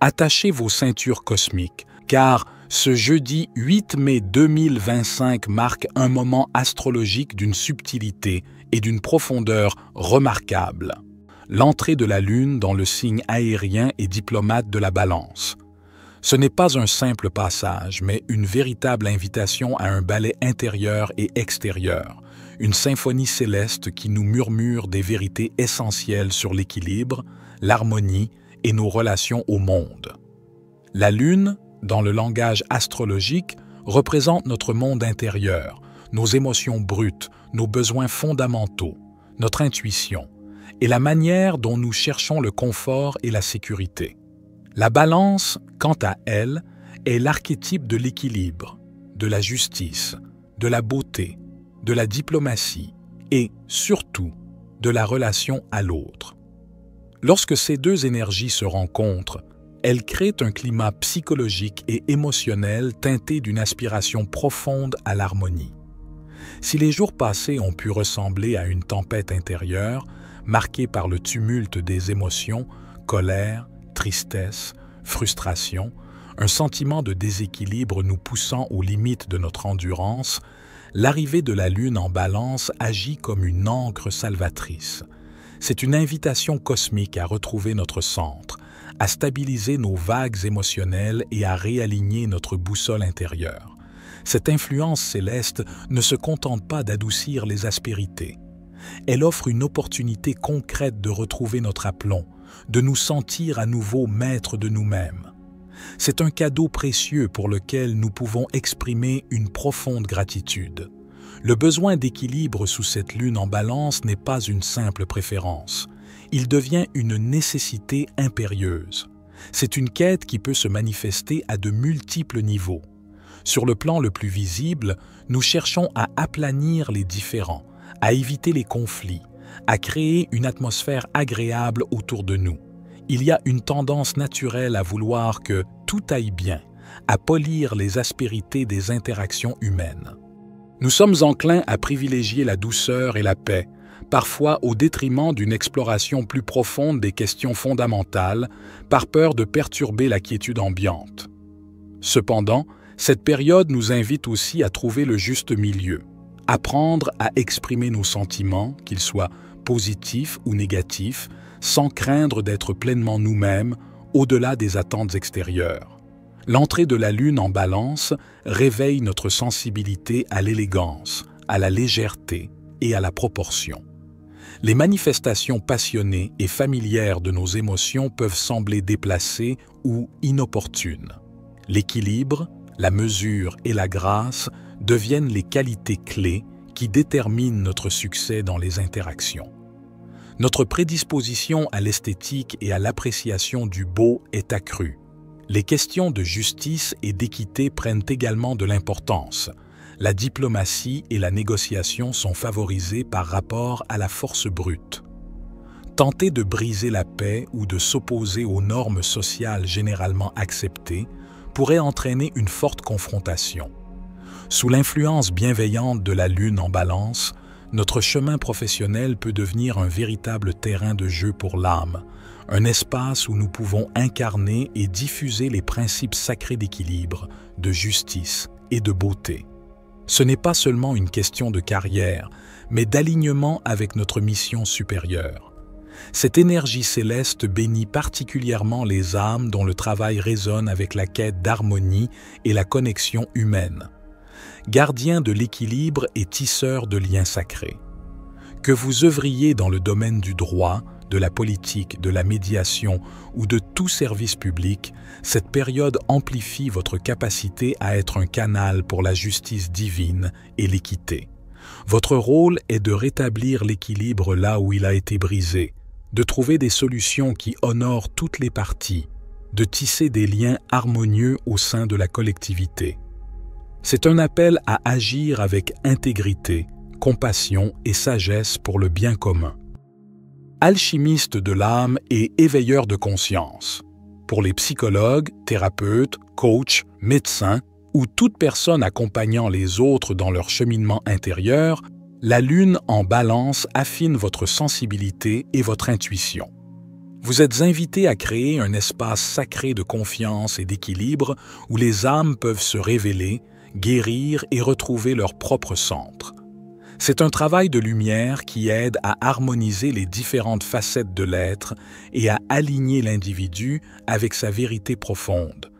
Attachez vos ceintures cosmiques, car ce jeudi 8 mai 2025 marque un moment astrologique d'une subtilité et d'une profondeur remarquables. L'entrée de la Lune dans le signe aérien et diplomate de la Balance. Ce n'est pas un simple passage, mais une véritable invitation à un ballet intérieur et extérieur, une symphonie céleste qui nous murmure des vérités essentielles sur l'équilibre, l'harmonie et nos relations au monde. La Lune, dans le langage astrologique, représente notre monde intérieur, nos émotions brutes, nos besoins fondamentaux, notre intuition, et la manière dont nous cherchons le confort et la sécurité. La Balance, quant à elle, est l'archétype de l'équilibre, de la justice, de la beauté, de la diplomatie et, surtout, de la relation à l'autre. Lorsque ces deux énergies se rencontrent, elles créent un climat psychologique et émotionnel teinté d'une aspiration profonde à l'harmonie. Si les jours passés ont pu ressembler à une tempête intérieure, marquée par le tumulte des émotions, colère, tristesse, frustration, un sentiment de déséquilibre nous poussant aux limites de notre endurance, l'arrivée de la Lune en Balance agit comme une ancre salvatrice. C'est une invitation cosmique à retrouver notre centre, à stabiliser nos vagues émotionnelles et à réaligner notre boussole intérieure. Cette influence céleste ne se contente pas d'adoucir les aspérités. Elle offre une opportunité concrète de retrouver notre aplomb, de nous sentir à nouveau maîtres de nous-mêmes. C'est un cadeau précieux pour lequel nous pouvons exprimer une profonde gratitude. Le besoin d'équilibre sous cette Lune en Balance n'est pas une simple préférence. Il devient une nécessité impérieuse. C'est une quête qui peut se manifester à de multiples niveaux. Sur le plan le plus visible, nous cherchons à aplanir les différends, à éviter les conflits, à créer une atmosphère agréable autour de nous. Il y a une tendance naturelle à vouloir que tout aille bien, à polir les aspérités des interactions humaines. Nous sommes enclins à privilégier la douceur et la paix, parfois au détriment d'une exploration plus profonde des questions fondamentales, par peur de perturber la quiétude ambiante. Cependant, cette période nous invite aussi à trouver le juste milieu, apprendre à exprimer nos sentiments, qu'ils soient positifs ou négatifs, sans craindre d'être pleinement nous-mêmes, au-delà des attentes extérieures. L'entrée de la Lune en Balance réveille notre sensibilité à l'élégance, à la légèreté et à la proportion. Les manifestations passionnées et familières de nos émotions peuvent sembler déplacées ou inopportunes. L'équilibre, la mesure et la grâce deviennent les qualités clés qui déterminent notre succès dans les interactions. Notre prédisposition à l'esthétique et à l'appréciation du beau est accrue. Les questions de justice et d'équité prennent également de l'importance. La diplomatie et la négociation sont favorisées par rapport à la force brute. Tenter de briser la paix ou de s'opposer aux normes sociales généralement acceptées pourrait entraîner une forte confrontation. Sous l'influence bienveillante de la Lune en Balance, notre chemin professionnel peut devenir un véritable terrain de jeu pour l'âme, un espace où nous pouvons incarner et diffuser les principes sacrés d'équilibre, de justice et de beauté. Ce n'est pas seulement une question de carrière, mais d'alignement avec notre mission supérieure. Cette énergie céleste bénit particulièrement les âmes dont le travail résonne avec la quête d'harmonie et la connexion humaine. Gardien de l'équilibre et tisseur de liens sacrés. Que vous œuvriez dans le domaine du droit, de la politique, de la médiation ou de tout service public, cette période amplifie votre capacité à être un canal pour la justice divine et l'équité. Votre rôle est de rétablir l'équilibre là où il a été brisé, de trouver des solutions qui honorent toutes les parties, de tisser des liens harmonieux au sein de la collectivité. C'est un appel à agir avec intégrité, compassion et sagesse pour le bien commun. Alchimiste de l'âme et éveilleur de conscience. Pour les psychologues, thérapeutes, coachs, médecins ou toute personne accompagnant les autres dans leur cheminement intérieur, la Lune en Balance affine votre sensibilité et votre intuition. Vous êtes invité à créer un espace sacré de confiance et d'équilibre où les âmes peuvent se révéler, guérir et retrouver leur propre centre. C'est un travail de lumière qui aide à harmoniser les différentes facettes de l'être et à aligner l'individu avec sa vérité profonde.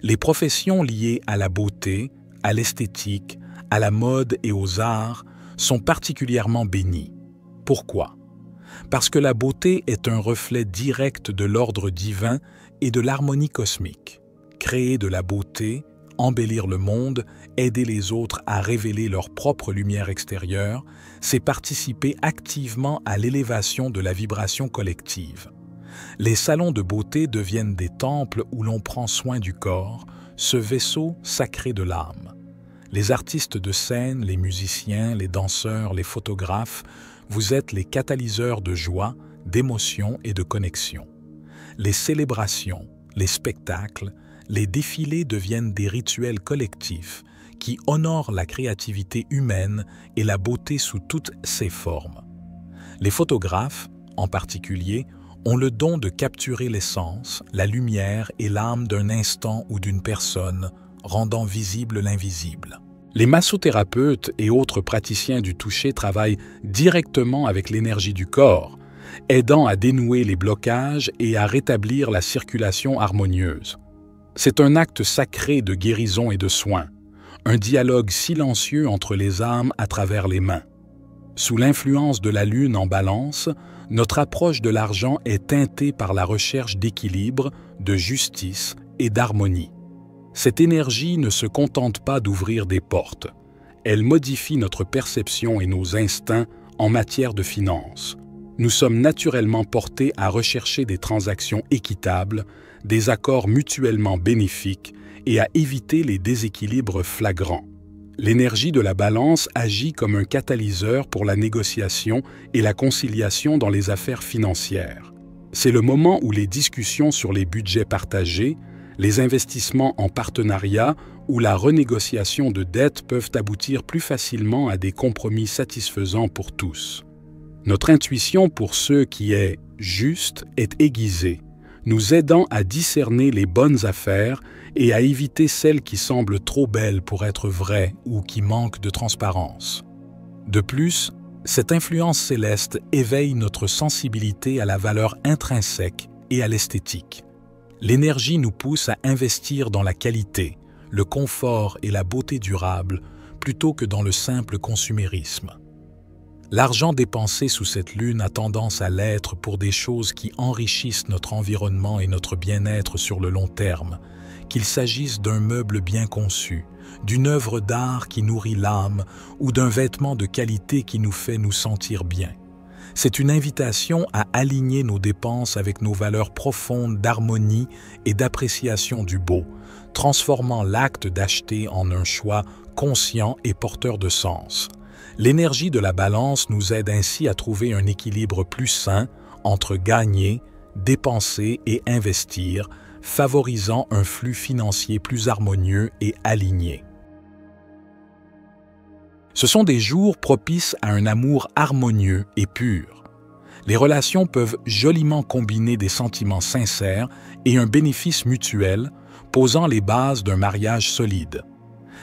Les professions liées à la beauté, à l'esthétique, à la mode et aux arts sont particulièrement bénies. Pourquoi? Parce que la beauté est un reflet direct de l'ordre divin et de l'harmonie cosmique. Créer de la beauté, embellir le monde, aider les autres à révéler leur propre lumière extérieure, c'est participer activement à l'élévation de la vibration collective. Les salons de beauté deviennent des temples où l'on prend soin du corps, ce vaisseau sacré de l'âme. Les artistes de scène, les musiciens, les danseurs, les photographes, vous êtes les catalyseurs de joie, d'émotion et de connexion. Les célébrations, les spectacles, les défilés deviennent des rituels collectifs qui honorent la créativité humaine et la beauté sous toutes ses formes. Les photographes, en particulier, ont le don de capturer l'essence, la lumière et l'âme d'un instant ou d'une personne, rendant visible l'invisible. Les massothérapeutes et autres praticiens du toucher travaillent directement avec l'énergie du corps, aidant à dénouer les blocages et à rétablir la circulation harmonieuse. C'est un acte sacré de guérison et de soin, un dialogue silencieux entre les âmes à travers les mains. Sous l'influence de la Lune en Balance, notre approche de l'argent est teintée par la recherche d'équilibre, de justice et d'harmonie. Cette énergie ne se contente pas d'ouvrir des portes. Elle modifie notre perception et nos instincts en matière de finances. Nous sommes naturellement portés à rechercher des transactions équitables, des accords mutuellement bénéfiques et à éviter les déséquilibres flagrants. L'énergie de la balance agit comme un catalyseur pour la négociation et la conciliation dans les affaires financières. C'est le moment où les discussions sur les budgets partagés, les investissements en partenariat ou la renégociation de dettes peuvent aboutir plus facilement à des compromis satisfaisants pour tous. Notre intuition pour ce qui est juste est aiguisée, nous aidant à discerner les bonnes affaires et à éviter celles qui semblent trop belles pour être vraies ou qui manquent de transparence. De plus, cette influence céleste éveille notre sensibilité à la valeur intrinsèque et à l'esthétique. L'énergie nous pousse à investir dans la qualité, le confort et la beauté durable plutôt que dans le simple consumérisme. L'argent dépensé sous cette lune a tendance à l'être pour des choses qui enrichissent notre environnement et notre bien-être sur le long terme, qu'il s'agisse d'un meuble bien conçu, d'une œuvre d'art qui nourrit l'âme ou d'un vêtement de qualité qui nous fait nous sentir bien. C'est une invitation à aligner nos dépenses avec nos valeurs profondes d'harmonie et d'appréciation du beau, transformant l'acte d'acheter en un choix conscient et porteur de sens. L'énergie de la balance nous aide ainsi à trouver un équilibre plus sain entre gagner, dépenser et investir, favorisant un flux financier plus harmonieux et aligné. Ce sont des jours propices à un amour harmonieux et pur. Les relations peuvent joliment combiner des sentiments sincères et un bénéfice mutuel, posant les bases d'un mariage solide.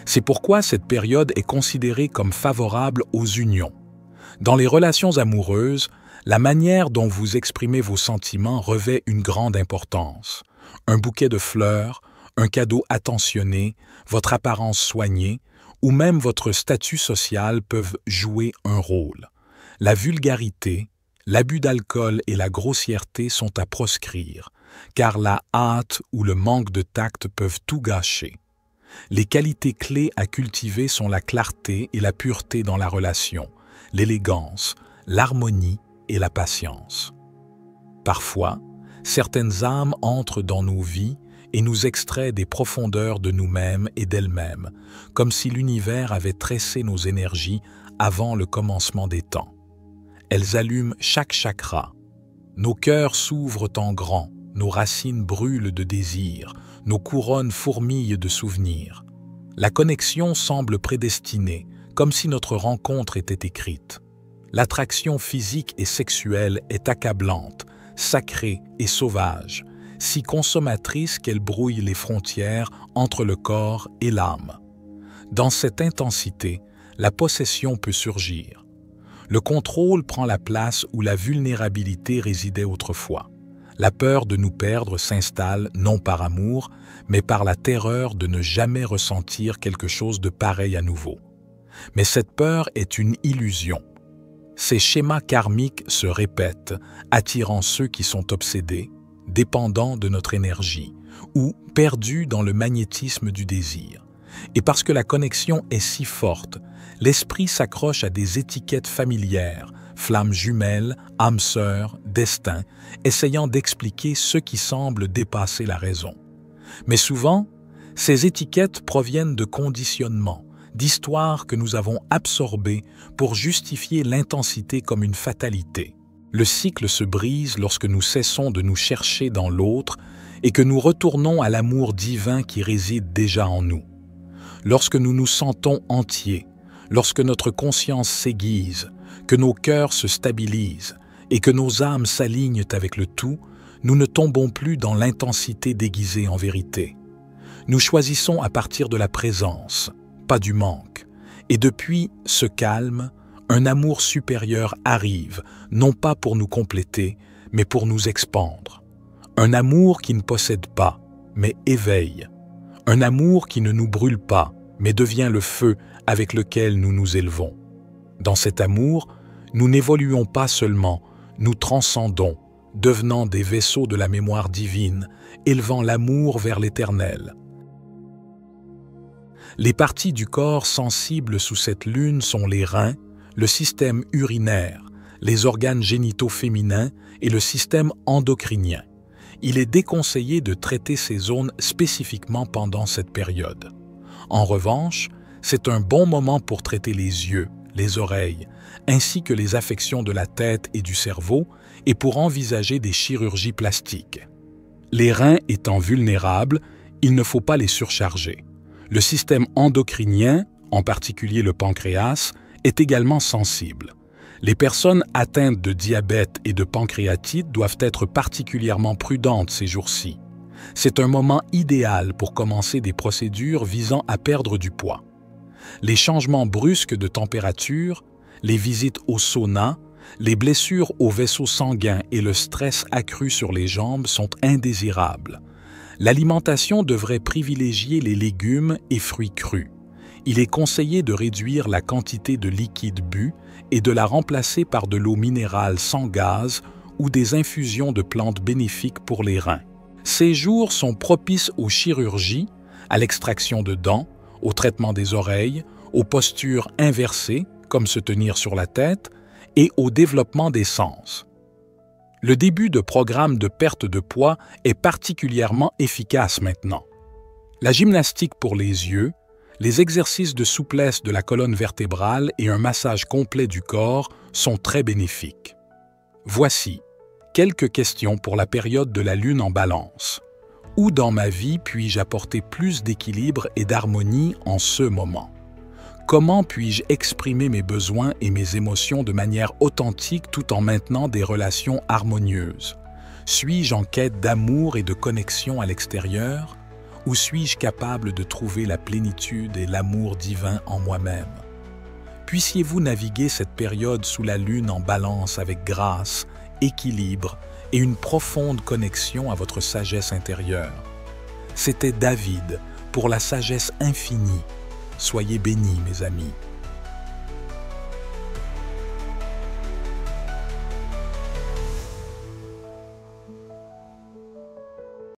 C'est pourquoi cette période est considérée comme favorable aux unions. Dans les relations amoureuses, la manière dont vous exprimez vos sentiments revêt une grande importance. Un bouquet de fleurs, un cadeau attentionné, votre apparence soignée, ou même votre statut social peuvent jouer un rôle. La vulgarité, l'abus d'alcool et la grossièreté sont à proscrire, car la hâte ou le manque de tact peuvent tout gâcher. Les qualités clés à cultiver sont la clarté et la pureté dans la relation, l'élégance, l'harmonie et la patience. Parfois, certaines âmes entrent dans nos vies et nous extraient des profondeurs de nous-mêmes et d'elles-mêmes, comme si l'univers avait tressé nos énergies avant le commencement des temps. Elles allument chaque chakra. Nos cœurs s'ouvrent en grand, nos racines brûlent de désir, nos couronnes fourmillent de souvenirs. La connexion semble prédestinée, comme si notre rencontre était écrite. L'attraction physique et sexuelle est accablante, sacrée et sauvage, si consommatrice qu'elle brouille les frontières entre le corps et l'âme. Dans cette intensité, la possession peut surgir. Le contrôle prend la place où la vulnérabilité résidait autrefois. La peur de nous perdre s'installe non par amour, mais par la terreur de ne jamais ressentir quelque chose de pareil à nouveau. Mais cette peur est une illusion. Ces schémas karmiques se répètent, attirant ceux qui sont obsédés, dépendants de notre énergie, ou perdus dans le magnétisme du désir. Et parce que la connexion est si forte, l'esprit s'accroche à des étiquettes familières, flammes jumelles, âmes sœurs, destin, essayant d'expliquer ce qui semble dépasser la raison. Mais souvent, ces étiquettes proviennent de conditionnements, d'histoires que nous avons absorbées pour justifier l'intensité comme une fatalité. Le cycle se brise lorsque nous cessons de nous chercher dans l'autre et que nous retournons à l'amour divin qui réside déjà en nous. Lorsque nous nous sentons entiers, lorsque notre conscience s'aiguise, que nos cœurs se stabilisent et que nos âmes s'alignent avec le tout, nous ne tombons plus dans l'intensité déguisée en vérité. Nous choisissons à partir de la présence, pas du manque. Et depuis ce calme, un amour supérieur arrive, non pas pour nous compléter, mais pour nous expandre. Un amour qui ne possède pas, mais éveille. Un amour qui ne nous brûle pas, mais devient le feu avec lequel nous nous élevons. Dans cet amour, nous n'évoluons pas seulement, nous transcendons, devenant des vaisseaux de la mémoire divine, élevant l'amour vers l'éternel. Les parties du corps sensibles sous cette lune sont les reins, le système urinaire, les organes génitaux féminins et le système endocrinien. Il est déconseillé de traiter ces zones spécifiquement pendant cette période. En revanche, c'est un bon moment pour traiter les yeux, les oreilles, ainsi que les affections de la tête et du cerveau, et pour envisager des chirurgies plastiques. Les reins étant vulnérables, il ne faut pas les surcharger. Le système endocrinien, en particulier le pancréas, est également sensible. Les personnes atteintes de diabète et de pancréatite doivent être particulièrement prudentes ces jours-ci. C'est un moment idéal pour commencer des procédures visant à perdre du poids. Les changements brusques de température, les visites au sauna, les blessures aux vaisseaux sanguins et le stress accru sur les jambes sont indésirables. L'alimentation devrait privilégier les légumes et fruits crus. Il est conseillé de réduire la quantité de liquide bu et de la remplacer par de l'eau minérale sans gaz ou des infusions de plantes bénéfiques pour les reins. Ces jours sont propices aux chirurgies, à l'extraction de dents, au traitement des oreilles, aux postures inversées, comme se tenir sur la tête, et au développement des sens. Le début de programme de perte de poids est particulièrement efficace maintenant. La gymnastique pour les yeux, les exercices de souplesse de la colonne vertébrale et un massage complet du corps sont très bénéfiques. Voici quelques questions pour la période de la Lune en Balance. Où dans ma vie puis-je apporter plus d'équilibre et d'harmonie en ce moment? Comment puis-je exprimer mes besoins et mes émotions de manière authentique tout en maintenant des relations harmonieuses? Suis-je en quête d'amour et de connexion à l'extérieur? Ou suis-je capable de trouver la plénitude et l'amour divin en moi-même? Puissiez-vous naviguer cette période sous la Lune en Balance avec grâce, équilibre et une profonde connexion à votre sagesse intérieure. C'était David pour la sagesse infinie. Soyez bénis, mes amis.